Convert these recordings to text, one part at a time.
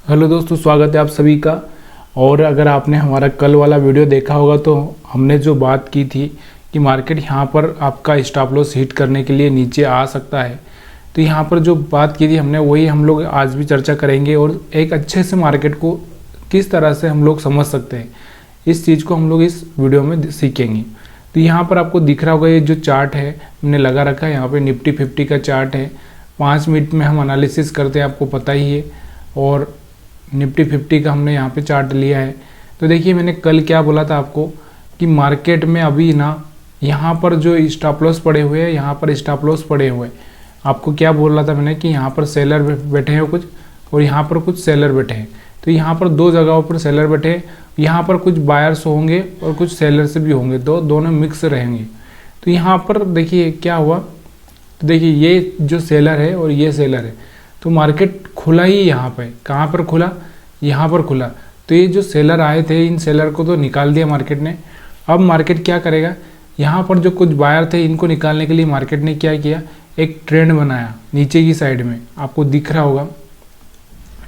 Hello दोस्तों, स्वागत है आप सभी का। और अगर आपने हमारा कल वाला वीडियो देखा होगा तो हमने जो बात की थी कि मार्केट यहाँ पर आपका स्टॉप लॉस हिट करने के लिए नीचे आ सकता है, तो यहाँ पर जो बात की थी हमने वही हम लोग आज भी चर्चा करेंगे और एक अच्छे से मार्केट को किस तरह से हम लोग समझ सकते हैं इस चीज़ को हम लोग इस वीडियो में सीखेंगे। तो यहाँ पर आपको दिख रहा होगा ये जो चार्ट है हमने लगा रखा है, यहाँ पर निफ्टी 50 का चार्ट है। 5 मिनट में हम एनालिसिस करते हैं, आपको पता ही है। और निफ्टी 50 का हमने यहाँ पे चार्ट लिया है। तो देखिए मैंने कल क्या बोला था आपको कि मार्केट में अभी ना यहाँ पर जो स्टॉप लॉस पड़े हुए हैं, यहाँ पर स्टॉप लॉस पड़े हुए हैं। आपको क्या बोल रहा था मैंने कि यहाँ पर सेलर बैठे हैं कुछ और यहाँ पर कुछ सेलर बैठे हैं। तो यहाँ पर दो जगहों पर सेलर बैठे हैं, यहाँ पर कुछ बायर्स होंगे और कुछ सेलर से भी होंगे, दोनों मिक्स रहेंगे। तो यहाँ पर देखिए क्या हुआ, तो देखिए ये जो सेलर है और ये सेलर है, तो मार्केट खुला ही यहाँ पे, कहाँ पर खुला, यहाँ पर खुला। तो ये जो सेलर आए थे इन सेलर को तो निकाल दिया मार्केट ने। अब मार्केट क्या करेगा, यहाँ पर जो कुछ बायर थे इनको निकालने के लिए मार्केट ने क्या किया, एक ट्रेंड बनाया नीचे की साइड में। आपको दिख रहा होगा,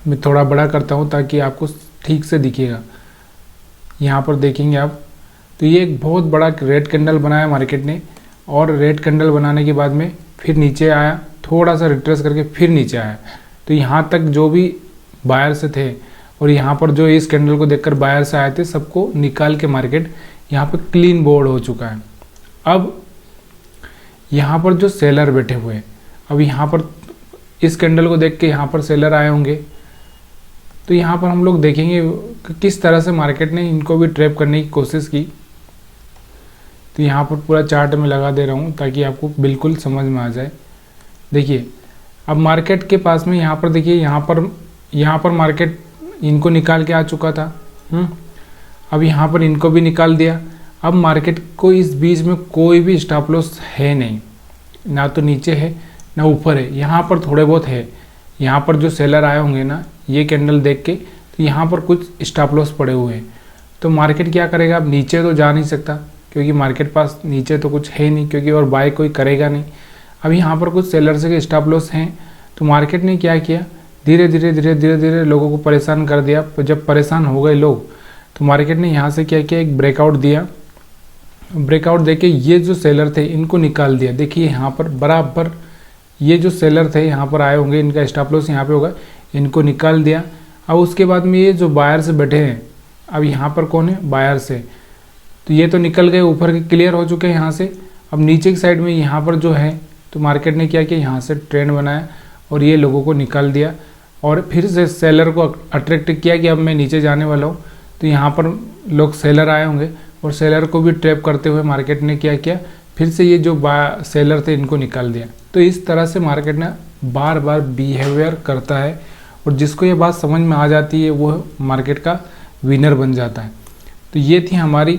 मैं थोड़ा बड़ा करता हूँ ताकि आपको ठीक से दिखेगा। यहाँ पर देखेंगे आप, तो ये एक बहुत बड़ा रेड कैंडल बनाया मार्केट ने। और रेड कैंडल बनाने के बाद में फिर नीचे आया, थोड़ा सा रिट्रेस करके फिर नीचे आया। तो यहाँ तक जो भी बायर से थे और यहाँ पर जो इस कैंडल को देखकर बायर से आए थे, सबको निकाल के मार्केट यहाँ पर क्लीन बोर्ड हो चुका है। अब यहाँ पर जो सेलर बैठे हुए हैं, अब यहाँ पर इस कैंडल को देख के यहाँ पर सेलर आए होंगे। तो यहाँ पर हम लोग देखेंगे कि किस तरह से मार्केट ने इनको भी ट्रैप करने की कोशिश की। तो यहाँ पर पूरा चार्ट में लगा दे रहा हूँ ताकि आपको बिल्कुल समझ में आ जाए। देखिए अब मार्केट के पास में यहाँ पर देखिए, यहाँ पर मार्केट इनको निकाल के आ चुका था। अब यहाँ पर इनको भी निकाल दिया। अब मार्केट को इस बीच में कोई भी स्टॉप लॉस है नहीं, ना तो नीचे है ना ऊपर है, यहाँ पर थोड़े बहुत है। यहाँ पर जो सेलर आए होंगे ना, ये कैंडल देख के, तो यहाँ पर कुछ स्टॉप लॉस पड़े हुए हैं। तो मार्केट क्या करेगा, अब नीचे तो जा नहीं सकता क्योंकि मार्केट पास नीचे तो कुछ है नहीं, क्योंकि और बाय कोई करेगा नहीं। अब यहाँ पर कुछ सेलर्स के स्टॉप लॉस हैं। तो मार्केट ने क्या किया, धीरे धीरे लोगों को परेशान कर दिया। जब परेशान हो गए लोग तो मार्केट ने यहाँ से क्या किया, एक ब्रेकआउट दिया। ब्रेकआउट देके ये जो सेलर थे इनको निकाल दिया। देखिए यहाँ पर बराबर ये जो सेलर थे यहाँ पर आए होंगे, इनका स्टॉप लॉस यहाँ पे होगा, इनको निकाल दिया। अब उसके बाद में ये जो बायर से बैठे हैं, अब यहाँ पर कौन है, बायर से, तो ये तो निकल गए, ऊपर के क्लियर हो चुके हैं यहाँ से। अब नीचे की साइड में यहाँ पर जो है, तो मार्केट ने क्या किया, यहाँ से ट्रेंड बनाया और ये लोगों को निकाल दिया और फिर से सेलर को अट्रैक्ट किया कि अब मैं नीचे जाने वाला हूँ। तो यहाँ पर लोग सेलर आए होंगे और सेलर को भी ट्रैप करते हुए मार्केट ने क्या किया, फिर से ये जो सेलर थे इनको निकाल दिया। तो इस तरह से मार्केट ने बार बार बिहेवियर करता है और जिसको ये बात समझ में आ जाती है वो मार्केट का विनर बन जाता है। तो ये थी हमारी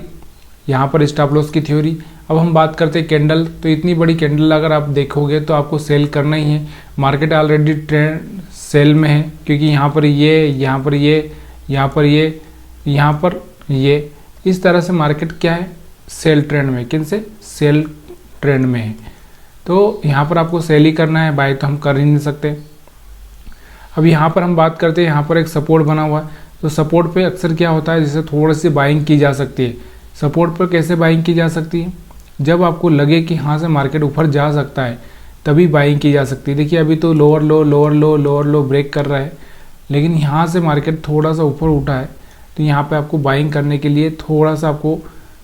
यहाँ पर स्टॉप लॉस की थ्योरी। अब हम बात करते हैं कैंडल। तो इतनी बड़ी कैंडल अगर आप देखोगे तो आपको सेल करना ही है। मार्केट ऑलरेडी ट्रेंड सेल में है, क्योंकि यहाँ पर ये, यहाँ पर ये, यहाँ पर ये, यहाँ पर ये, इस तरह से मार्केट क्या है, सेल ट्रेंड में। किन से, सेल ट्रेंड में है। तो यहाँ पर आपको सेल ही करना है, बाय तो हम कर ही नहीं सकते। अब यहाँ पर हम बात करते हैं, यहाँ पर एक सपोर्ट बना हुआ है। तो सपोर्ट पे अक्सर क्या होता है, जिससे थोड़ी सी बाइंग की जा सकती है। सपोर्ट पर कैसे बाइंग की जा सकती है, जब आपको लगे कि यहाँ से मार्केट ऊपर जा सकता है तभी बाइंग की जा सकती है। देखिए अभी तो lower low lower low lower low break कर रहा है, लेकिन यहाँ से मार्केट थोड़ा सा ऊपर उठा है। तो यहाँ पे आपको बाइंग करने के लिए थोड़ा सा आपको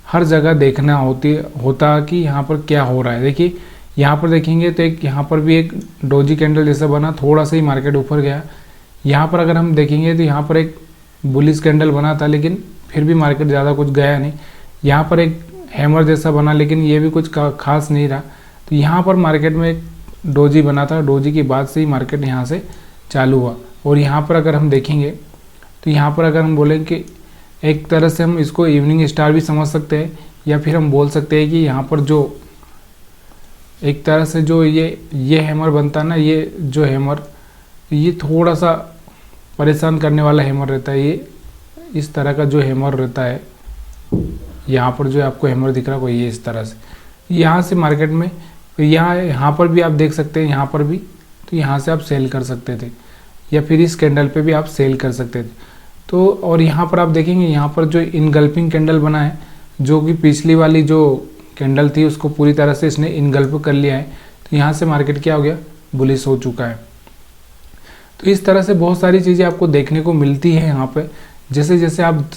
हर जगह देखना होता कि यहाँ पर क्या हो रहा है। देखिए यहाँ पर देखेंगे तो एक यहाँ पर भी एक डोजी कैंडल जैसा बना, थोड़ा सा ही मार्केट ऊपर गया। यहाँ पर अगर हम देखेंगे तो यहाँ पर एक बुलिश कैंडल बना था, लेकिन फिर भी मार्केट ज़्यादा कुछ गया नहीं। यहाँ पर एक हैमर जैसा बना, लेकिन ये भी कुछ खास नहीं रहा। तो यहाँ पर मार्केट में एक डोजी बना था, डोजी के बाद से ही मार्केट यहाँ से चालू हुआ। और यहाँ पर अगर हम देखेंगे तो यहाँ पर अगर हम बोलें कि एक तरह से हम इसको इवनिंग स्टार भी समझ सकते हैं, या फिर हम बोल सकते हैं कि यहाँ पर जो एक तरह से जो ये हैमर बनता है ना, ये जो हैमर, ये थोड़ा सा परेशान करने वाला हैमर रहता है। ये इस तरह का जो हैमर रहता है, यहाँ पर जो आपको हैमर दिख रहा है ये इस तरह से, यहाँ से मार्केट में यहाँ पर भी आप देख सकते हैं, यहाँ पर भी, तो यहाँ से आप सेल कर सकते थे। या फिर इस कैंडल पे भी आप सेल कर सकते थे। तो और यहाँ पर आप देखेंगे, यहाँ पर जो इनगल्पिंग कैंडल बना है, जो कि पिछली वाली जो कैंडल थी उसको पूरी तरह से इसने इनगल्प कर लिया है। तो यहाँ से मार्केट क्या हो गया, बुलिश हो चुका है। तो इस तरह से बहुत सारी चीज़ें आपको देखने को मिलती है यहाँ पे। जैसे जैसे आप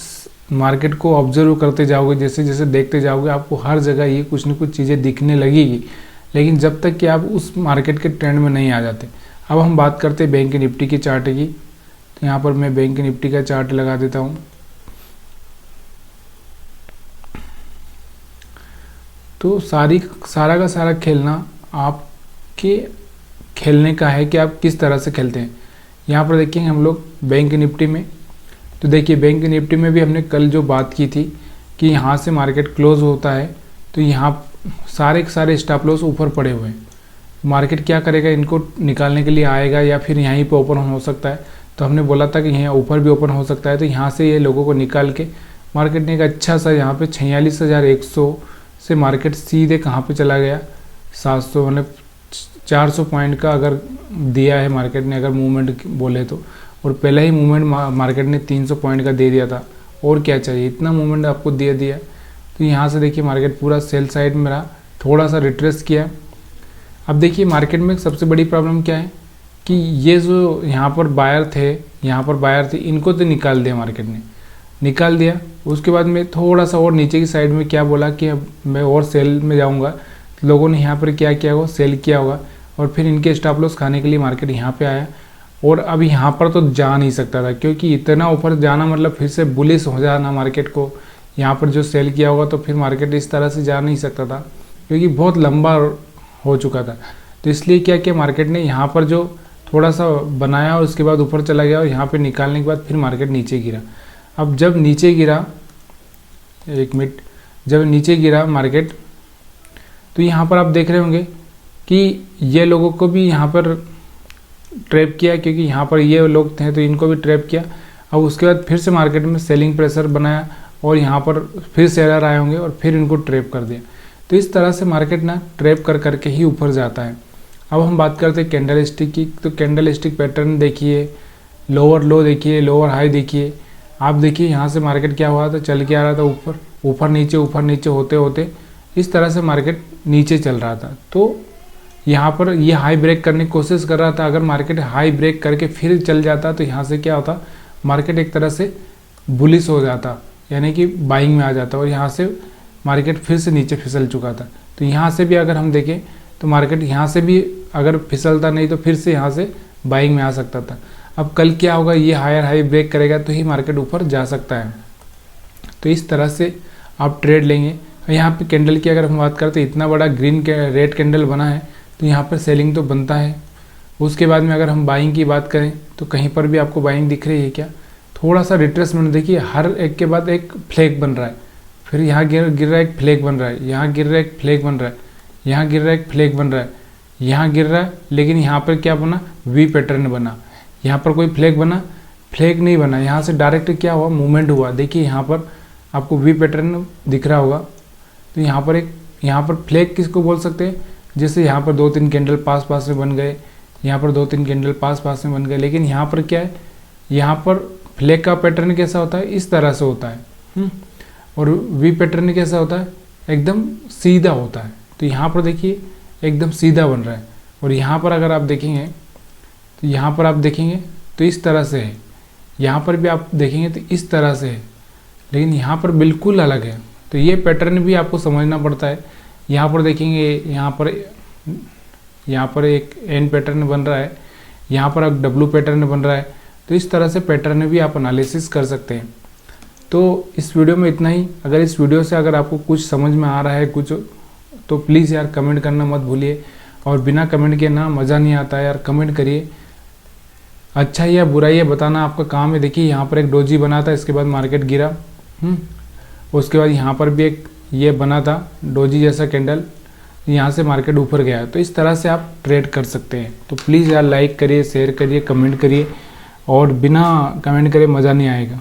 मार्केट को ऑब्जर्व करते जाओगे, जैसे जैसे देखते जाओगे, आपको हर जगह ये कुछ न कुछ चीज़ें दिखने लगेगी, लेकिन जब तक कि आप उस मार्केट के ट्रेंड में नहीं आ जाते। अब हम बात करते हैं बैंक निफ्टी की चार्ट की। तो यहाँ पर मैं बैंक निफ्टी का चार्ट लगा देता हूँ। तो सारा का सारा खेलना आपके खेलने का है कि आप किस तरह से खेलते हैं। यहाँ पर देखेंगे हम लोग बैंक निफ्टी में। तो देखिए बैंक निफ्टी में भी हमने कल जो बात की थी कि यहाँ से मार्केट क्लोज होता है तो यहाँ सारे के सारे स्टॉप लॉस ऊपर पड़े हुए हैं। मार्केट क्या करेगा, इनको निकालने के लिए आएगा या फिर यहीं पे ओपन हो सकता है। तो हमने बोला था कि यहाँ ऊपर भी ओपन हो सकता है। तो यहाँ से ये लोगों को निकाल के मार्केट ने एक अच्छा सा यहाँ पे 46,100 से मार्केट सीधे कहाँ पे चला गया, 700 मतलब 400 पॉइंट का अगर दिया है मार्केट ने, अगर मूवमेंट बोले तो। और पहला ही मूवमेंट मार्केट ने 300 पॉइंट का दे दिया था, और क्या चाहिए, इतना मूवमेंट आपको दे दिया। तो यहाँ से देखिए मार्केट पूरा सेल साइड में रहा, थोड़ा सा रिट्रेस किया। अब देखिए मार्केट में सबसे बड़ी प्रॉब्लम क्या है कि ये जो यहाँ पर बायर थे, इनको तो निकाल दिया मार्केट ने, निकाल दिया। उसके बाद में थोड़ा सा और नीचे की साइड में क्या बोला कि अब मैं और सेल में जाऊँगा। लोगों ने यहाँ पर क्या किया होगा, सेल किया होगा, और फिर इनके स्टॉप लॉस खाने के लिए मार्केट यहाँ पे आया। और अब यहाँ पर तो जा नहीं सकता था, क्योंकि इतना ऊपर जाना मतलब फिर से बुलिश हो जाना मार्केट को। यहाँ पर जो सेल किया होगा तो फिर मार्केट इस तरह से जा नहीं सकता था, क्योंकि बहुत लंबा हो चुका था। तो इसलिए क्या किया मार्केट ने, यहाँ पर जो थोड़ा सा बनाया और उसके बाद ऊपर चला गया, और यहाँ पे निकालने के बाद फिर मार्केट नीचे गिरा। अब जब नीचे गिरा, एक मिनट, जब नीचे गिरा मार्केट, तो यहाँ पर आप देख रहे होंगे कि ये लोगों को भी यहाँ पर ट्रैप किया, क्योंकि यहाँ पर ये लोग थे तो इनको भी ट्रैप किया। अब उसके बाद फिर से मार्केट में सेलिंग प्रेशर बनाया, और यहाँ पर फिर सेलर आए होंगे और फिर इनको ट्रैप कर दिया। तो इस तरह से मार्केट ना ट्रैप कर करके ही ऊपर जाता है। अब हम बात करते हैं कैंडल स्टिक की। तो कैंडल स्टिक पैटर्न देखिए, लोअर लो देखिए, लोअर हाई देखिए। आप देखिए यहाँ से मार्केट क्या हुआ था, चल के आ रहा था ऊपर, ऊपर नीचे होते होते इस तरह से मार्केट नीचे चल रहा था। तो यहाँ पर ये हाई ब्रेक करने की कोशिश कर रहा था। अगर मार्केट हाई ब्रेक करके फिर चल जाता तो यहाँ से क्या होता, मार्केट एक तरह से बुलिश हो जाता, यानी कि बाइंग में आ जाता, और यहाँ से मार्केट फिर से नीचे फिसल चुका था। तो यहाँ से भी अगर हम देखें तो मार्केट यहाँ से भी अगर फिसलता नहीं तो फिर से यहाँ से बाइंग में आ सकता था। अब कल क्या होगा, ये हायर हाई ब्रेक करेगा तो ही मार्केट ऊपर जा सकता है। तो इस तरह से आप ट्रेड लेंगे। यहाँ पे कैंडल की अगर हम बात करते हैं, इतना बड़ा ग्रीन रेड कैंडल बना है, तो यहाँ पर सेलिंग तो बनता है। उसके बाद में अगर हम बाइंग की बात करें तो कहीं पर भी आपको बाइंग दिख रही है क्या, थोड़ा सा रिट्रेसमेंट देखिए, हर एक के बाद एक फ्लैग बन रहा है, फिर यहाँ गिर रहा है, एक फ्लैग बन रहा है, यहाँ गिर रहा है, एक फ्लैग बन रहा है, यहाँ गिर रहा है, एक फ्लैग बन रहा है, यहाँ गिर रहा है, लेकिन यहाँ पर क्या बना, वी पैटर्न बना। यहाँ पर कोई फ्लैग बना, फ्लैग नहीं बना, यहाँ से डायरेक्ट क्या हुआ, मूवमेंट हुआ। देखिए यहाँ पर आपको वी पैटर्न दिख रहा होगा। तो यहाँ पर फ्लैग किसको बोल सकते हैं, जैसे यहाँ पर 2-3 कैंडल पास पास में बन गए, यहाँ पर 2-3 कैंडल पास पास में बन गए। लेकिन यहाँ पर क्या है, यहाँ पर फ्लैग का पैटर्न कैसा होता है, इस तरह से होता है। और वी पैटर्न कैसा होता है, एकदम सीधा होता है। तो यहाँ पर देखिए एकदम सीधा बन रहा है। और यहाँ पर अगर आप देखेंगे तो यहाँ पर आप देखेंगे तो इस तरह से है, यहाँ पर भी आप देखेंगे तो इस तरह से है, लेकिन यहाँ पर बिल्कुल अलग है। तो ये पैटर्न भी आपको समझना पड़ता है। यहाँ पर देखेंगे, यहाँ पर एक एन पैटर्न बन रहा है, यहाँ पर एक डब्लू पैटर्न बन रहा है। तो इस तरह से पैटर्न भी आप एनालिसिस कर सकते हैं। तो इस वीडियो में इतना ही। अगर इस वीडियो से अगर आपको कुछ समझ में आ रहा है कुछ, तो प्लीज़ यार कमेंट करना मत भूलिए। और बिना कमेंट के ना मज़ा नहीं आता है यार, कमेंट करिए। अच्छा या बुरा ये बताना आपका काम है। देखिए यहाँ पर एक डोजी बना था, इसके बाद मार्केट गिरा। उसके बाद यहाँ पर भी एक ये बना था डोजी जैसा कैंडल, यहाँ से मार्केट ऊपर गया। तो इस तरह से आप ट्रेड कर सकते हैं। तो प्लीज़ यार लाइक करिए, शेयर करिए, कमेंट करिए, और बिना कमेंट करे मज़ा नहीं आएगा।